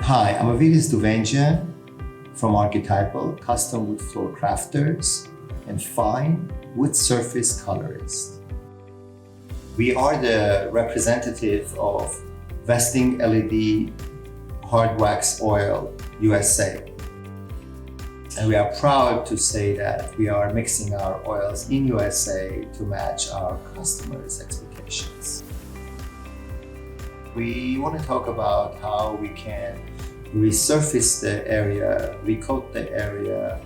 Hi, I'm Avedis Duvenjian from Archetypal, custom wood floor crafters and fine wood surface colorist. We are the representative of Vesting LED Hardwax Oil USA. And we are proud to say that we are mixing our oils in USA to match our customers' expectations. We want to talk about how we can resurface the area, recoat the area,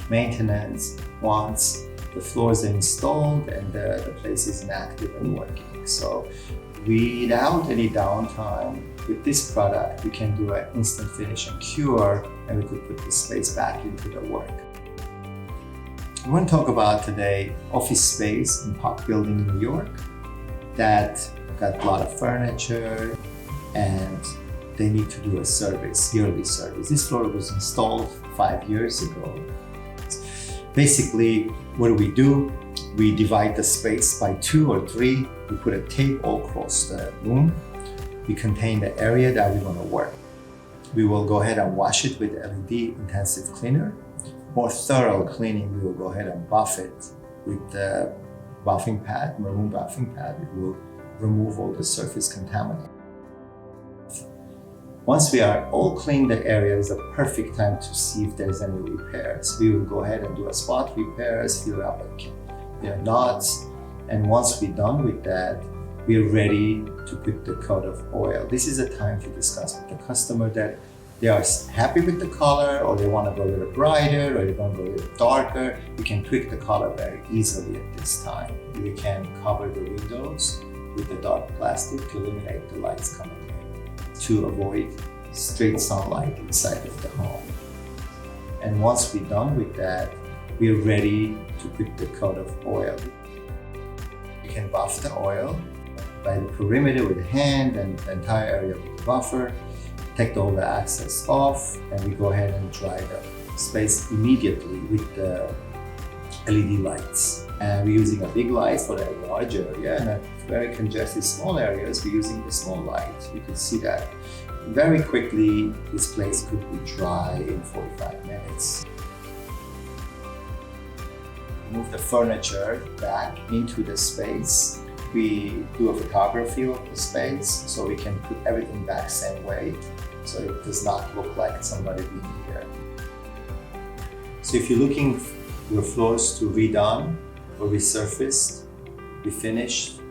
maintenance once the floors are installed and the place is inactive and working. So without any downtime, with this product, we can do an instant finish and cure, and we could put the space back into the work. We want to talk about today office space in Park Building in New York that got a lot of furniture and they need to do a service, yearly service. This floor was installed 5 years ago. Basically, what do? We divide the space by 2 or 3. We put a tape all across the room. We contain the area that we want to work. We will go ahead and wash it with LED intensive cleaner. More thorough cleaning, we will go ahead and buff it with the buffing pad, maroon buffing pad. It will remove all the surface contaminants. Once we are all cleaned, the area is a perfect time to see if there's any repairs. We will go ahead and do a spot repairs, fill up knots, and once we're done with that, we're ready to put the coat of oil. This is a time to discuss with the customer that they are happy with the color, or they want to go a little brighter, or they want to go a little darker. We can tweak the color very easily at this time. We can cover the windows with the dark plastic to eliminate the lights coming in, to avoid straight sunlight inside of the home. And once we're done with that, we're ready to put the coat of oil. We can buff the oil by the perimeter with the hand and the entire area with the buffer, take all the excess off, and we go ahead and dry the space immediately with the LED lights. And we're using a big light for a large area, and a very congested small areas, we're using the small light. You can see that very quickly this place could be dry in 45 minutes. Move the furniture back into the space. We do a photography of the space so we can put everything back same way, so it does not look like somebody being here. So if you're looking for your floors to redone or resurfaced, refinished,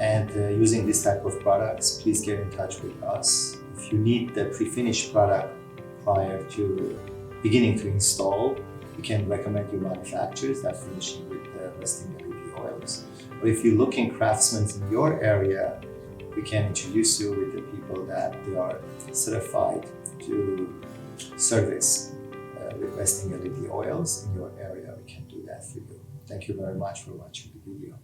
and using this type of products, please get in touch with us. If you need the pre-finished product prior to beginning to install, we can recommend you manufacturers that finishing with the Vesting LED oils. Or if you're looking craftsmen in your area, we can introduce you with the people that they are certified to service with Vesting LED oils in your area. We can do that for you. Thank you very much for watching the video.